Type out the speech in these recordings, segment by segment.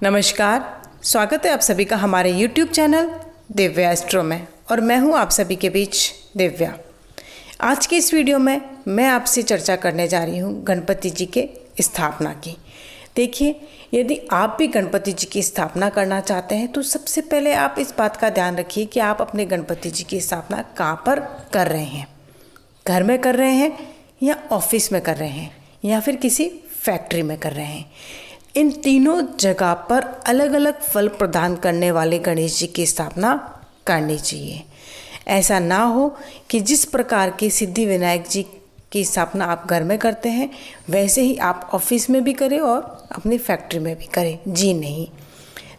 नमस्कार, स्वागत है आप सभी का हमारे YouTube चैनल दिव्या एस्ट्रो में और मैं हूं आप सभी के बीच दिव्या। आज की इस वीडियो में मैं आपसे चर्चा करने जा रही हूं गणपति जी के स्थापना की। देखिए, यदि आप भी गणपति जी की स्थापना करना चाहते हैं तो सबसे पहले आप इस बात का ध्यान रखिए कि आप अपने गणपति जी की स्थापना कहाँ पर कर रहे हैं। घर में कर रहे हैं या ऑफिस में कर रहे हैं या फिर किसी फैक्ट्री में कर रहे हैं। इन तीनों जगह पर अलग अलग फल प्रदान करने वाले गणेश जी की स्थापना करनी चाहिए। ऐसा ना हो कि जिस प्रकार के सिद्धि विनायक जी की स्थापना आप घर में करते हैं वैसे ही आप ऑफिस में भी करें और अपनी फैक्ट्री में भी करें। जी नहीं,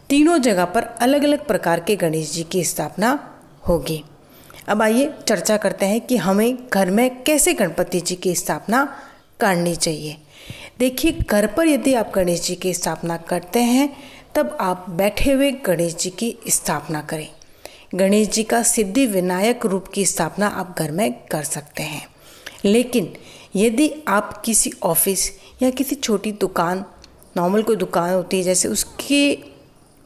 तीनों जगह पर अलग अलग प्रकार के गणेश जी की स्थापना होगी। अब आइए चर्चा करते हैं कि हमें घर में कैसे गणपति जी की स्थापना करनी चाहिए। देखिए, घर पर यदि आप गणेश जी की स्थापना करते हैं तब आप बैठे हुए गणेश जी की स्थापना करें। गणेश जी का सिद्धि विनायक रूप की स्थापना आप घर में कर सकते हैं। लेकिन यदि आप किसी ऑफिस या किसी छोटी दुकान, नॉर्मल कोई दुकान होती है जैसे, उसके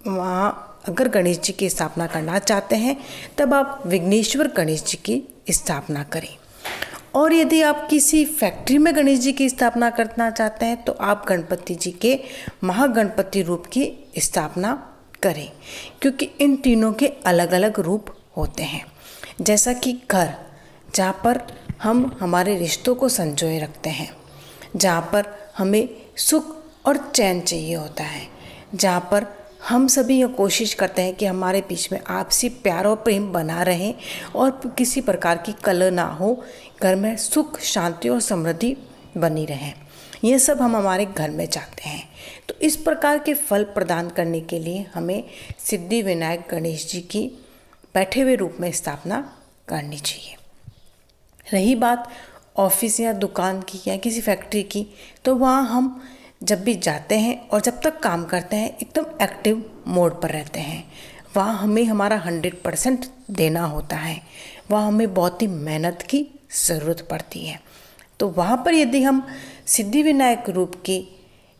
वहाँ अगर गणेश जी की स्थापना करना चाहते हैं तब आप विघ्नेश्वर गणेश जी की स्थापना करें। और यदि आप किसी फैक्ट्री में गणेश जी की स्थापना करना चाहते हैं तो आप गणपति जी के महागणपति रूप की स्थापना करें, क्योंकि इन तीनों के अलग अलग रूप होते हैं। जैसा कि घर, जहाँ पर हम हमारे रिश्तों को संजोए रखते हैं, जहाँ पर हमें सुख और चैन चाहिए होता है, जहाँ पर हम सभी ये कोशिश करते हैं कि हमारे बीच में आपसी प्यार और प्रेम बना रहे और किसी प्रकार की कलह ना हो, घर में सुख, शांति और समृद्धि बनी रहे। ये सब हम हमारे घर में चाहते हैं। तो इस प्रकार के फल प्रदान करने के लिए हमें सिद्धि विनायक गणेश जी की बैठे हुए रूप में स्थापना करनी चाहिए। रही बात ऑफिस या दुकान की या किसी फैक्ट्री की, तो वहाँ हम जब भी जाते हैं और जब तक काम करते हैं एकदम एक्टिव मोड पर रहते हैं। वहाँ हमें हमारा 100% देना होता है। वहाँ हमें बहुत ही मेहनत की ज़रूरत पड़ती है। तो वहाँ पर यदि हम सिद्धि विनायक रूप की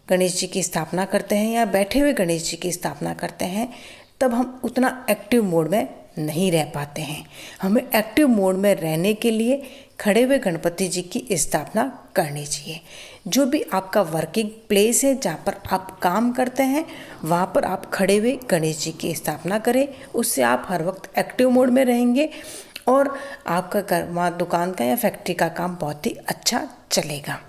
गणेश जी की स्थापना करते हैं या बैठे हुए गणेश जी की स्थापना करते हैं तब हम उतना एक्टिव मोड में नहीं रह पाते हैं। हमें एक्टिव मोड में रहने के लिए खड़े हुए गणपति जी की स्थापना करनी चाहिए। जो भी आपका वर्किंग प्लेस है, जहाँ पर आप काम करते हैं, वहाँ पर आप खड़े हुए गणेश जी की स्थापना करें। उससे आप हर वक्त एक्टिव मोड में रहेंगे और आपका घर, वहाँ दुकान का या फैक्ट्री का काम बहुत ही अच्छा चलेगा।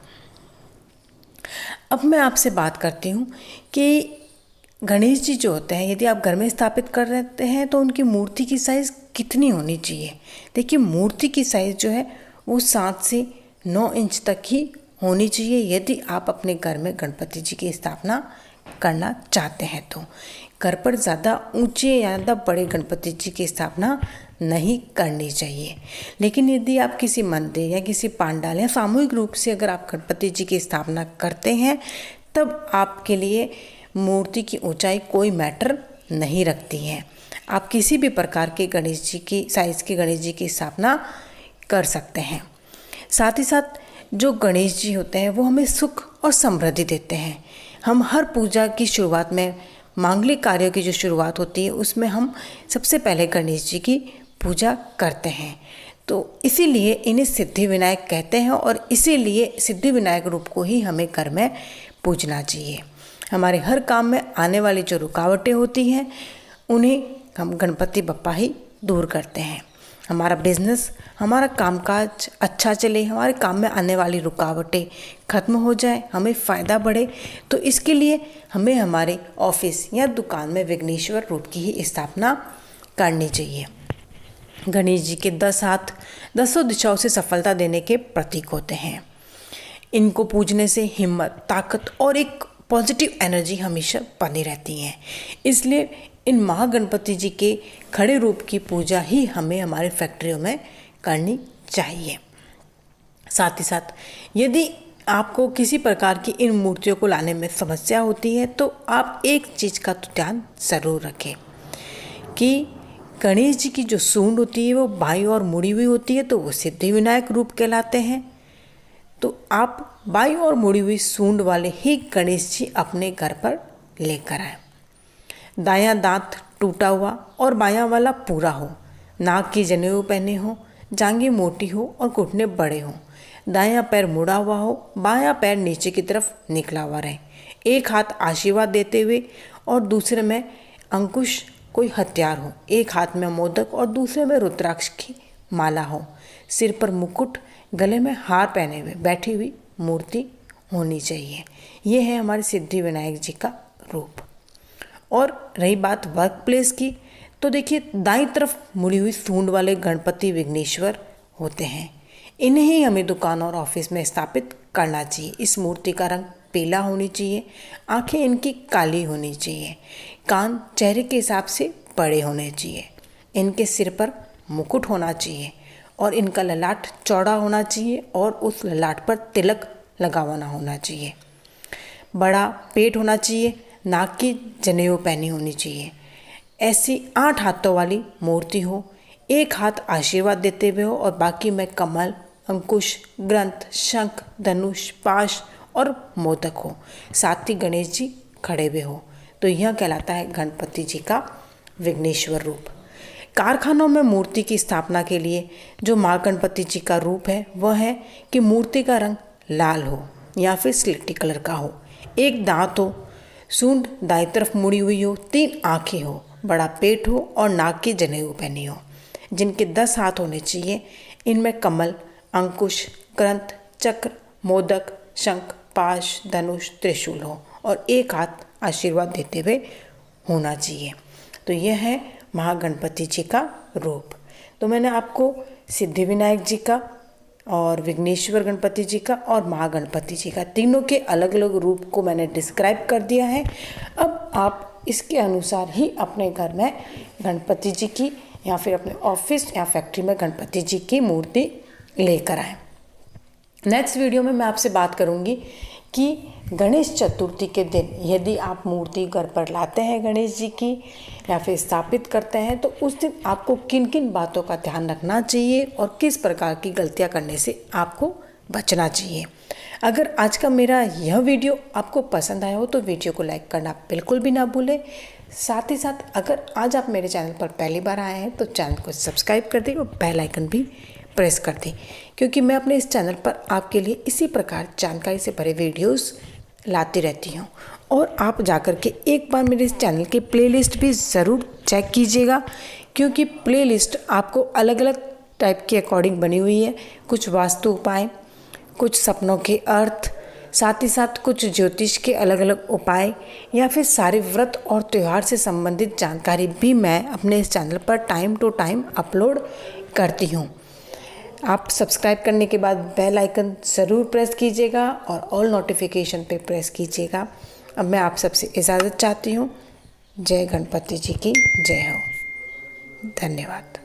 अब मैं आपसे बात करती हूँ कि गणेश जी जो होते हैं, यदि आप घर में स्थापित कर रहे हैं तो उनकी मूर्ति की साइज़ कितनी होनी चाहिए। देखिए, मूर्ति की साइज़ जो है वो 7 से 9 इंच तक ही होनी चाहिए यदि आप अपने घर में गणपति जी की स्थापना करना चाहते हैं। तो घर पर ज़्यादा ऊंचे या ज़्यादा बड़े गणपति जी की स्थापना नहीं करनी चाहिए। लेकिन यदि आप किसी मंदिर या किसी पंडाल या सामूहिक रूप से अगर आप गणपति जी की स्थापना करते हैं तब आपके लिए मूर्ति की ऊंचाई कोई मैटर नहीं रखती है। आप किसी भी प्रकार के गणेश जी की साइज़ के गणेश जी की स्थापना कर सकते हैं। साथ ही साथ जो गणेश जी होते हैं वो हमें सुख और समृद्धि देते हैं। हम हर पूजा की शुरुआत में, मांगलिक कार्यों की जो शुरुआत होती है उसमें हम सबसे पहले गणेश जी की पूजा करते हैं। तो इसीलिए इन्हें सिद्धि विनायक कहते हैं और इसीलिए सिद्धि विनायक रूप को ही हमें घर में पूजना चाहिए। हमारे हर काम में आने वाली जो रुकावटें होती हैं उन्हें हम गणपति बप्पा ही दूर करते हैं। हमारा बिजनेस, हमारा कामकाज अच्छा चले, हमारे काम में आने वाली रुकावटें खत्म हो जाए, हमें फ़ायदा बढ़े, तो इसके लिए हमें हमारे ऑफिस या दुकान में विघ्नेश्वर रूप की ही स्थापना करनी चाहिए। गणेश जी के 10 हाथ 10 दिशाओं से सफलता देने के प्रतीक होते हैं। इनको पूजने से हिम्मत, ताकत और एक पॉजिटिव एनर्जी हमेशा बनी रहती है। इसलिए इन महागणपति जी के खड़े रूप की पूजा ही हमें हमारे फैक्ट्रियों में करनी चाहिए। साथ ही साथ यदि आपको किसी प्रकार की इन मूर्तियों को लाने में समस्या होती है तो आप एक चीज़ का तो ध्यान ज़रूर रखें कि गणेश जी की जो सूंड होती है वो बाईं ओर मुड़ी हुई होती है, तो वो सिद्धि विनायक रूप कहलाते हैं। तो आप बाईं ओर मुड़ी हुई सूंड वाले ही गणेश जी अपने घर पर लेकर आए। दायां दांत टूटा हुआ और बायां वाला पूरा हो, नाक की जनेऊ पहने हो, जांघें मोटी हो और घुटने बड़े हो, दायां पैर मुड़ा हुआ हो, बायां पैर नीचे की तरफ निकला हुआ रहे, एक हाथ आशीर्वाद देते हुए और दूसरे में अंकुश कोई हथियार हो, एक हाथ में मोदक और दूसरे में रुद्राक्ष की माला हो, सिर पर मुकुट, गले में हार पहने हुए बैठी हुई मूर्ति होनी चाहिए। ये है हमारे सिद्धि विनायक जी का रूप। और रही बात वर्क प्लेस की, तो देखिए दाईं तरफ मुड़ी हुई सूंड वाले गणपति विघ्नेश्वर होते हैं। इन्हें ही हमें दुकान और ऑफिस में स्थापित करना चाहिए। इस मूर्ति का रंग पीला होनी चाहिए, आंखें इनकी काली होनी चाहिए, कान चेहरे के हिसाब से बड़े होने चाहिए, इनके सिर पर मुकुट होना चाहिए और इनका ललाट चौड़ा होना चाहिए और उस ललाट पर तिलक लगावाना होना चाहिए। बड़ा पेट होना चाहिए, नाक की जनेऊ पहनी होनी चाहिए। ऐसी 8 हाथों वाली मूर्ति हो, एक हाथ आशीर्वाद देते हुए हो और बाकी में कमल, अंकुश, ग्रंथ, शंख, धनुष, पाश और मोदक हो, साथ ही गणेश जी खड़े हुए हो, तो यह कहलाता है गणपति जी का विघ्नेश्वर रूप। कारखानों में मूर्ति की स्थापना के लिए जो महागणपति जी का रूप है वह है कि मूर्ति का रंग लाल हो या फिर स्लेटी कलर का हो, एक दांत हो, सूंड दाईं तरफ मुड़ी हुई हो, 3 आँखें हो, बड़ा पेट हो और नाक की जनेऊ पहनी हो, जिनके 10 हाथ होने चाहिए। इनमें कमल, अंकुश, ग्रंथ, चक्र, मोदक, शंख, पाश, धनुष, त्रिशूल हो और एक हाथ आशीर्वाद देते हुए होना चाहिए। तो यह है महागणपति जी का रूप। तो मैंने आपको सिद्धि विनायक जी का और विघ्नेश्वर गणपति जी का और महागणपति जी का तीनों के अलग अलग रूप को मैंने डिस्क्राइब कर दिया है। अब आप इसके अनुसार ही अपने घर में गणपति जी की या फिर अपने ऑफिस या फैक्ट्री में गणपति जी की मूर्ति लेकर आएँ। नेक्स्ट वीडियो में मैं आपसे बात करूंगी कि गणेश चतुर्थी के दिन यदि आप मूर्ति घर पर लाते हैं गणेश जी की या फिर स्थापित करते हैं तो उस दिन आपको किन किन बातों का ध्यान रखना चाहिए और किस प्रकार की गलतियां करने से आपको बचना चाहिए। अगर आज का मेरा यह वीडियो आपको पसंद आया हो तो वीडियो को लाइक करना बिल्कुल भी ना भूलें। साथ ही साथ अगर आज आप मेरे चैनल पर पहली बार आए हैं तो चैनल को सब्सक्राइब कर दें और बेल आइकन भी प्रेस कर दें, क्योंकि मैं अपने इस चैनल पर आपके लिए इसी प्रकार जानकारी से भरे वीडियोस लाती रहती हूँ। और आप जाकर के एक बार मेरे इस चैनल की प्लेलिस्ट भी ज़रूर चेक कीजिएगा, क्योंकि प्लेलिस्ट आपको अलग अलग टाइप के अकॉर्डिंग बनी हुई है। कुछ वास्तु उपाय, कुछ सपनों के अर्थ, साथ ही साथ कुछ ज्योतिष के अलग अलग उपाय या फिर सारे व्रत और त्यौहार से संबंधित जानकारी भी मैं अपने इस चैनल पर टाइम टू टाइम अपलोड करती हूँ। आप सब्सक्राइब करने के बाद बेल आइकन ज़रूर प्रेस कीजिएगा और ऑल नोटिफिकेशन पे प्रेस कीजिएगा। अब मैं आप सबसे इजाज़त चाहती हूँ। जय गणपति जी की जय हो। धन्यवाद।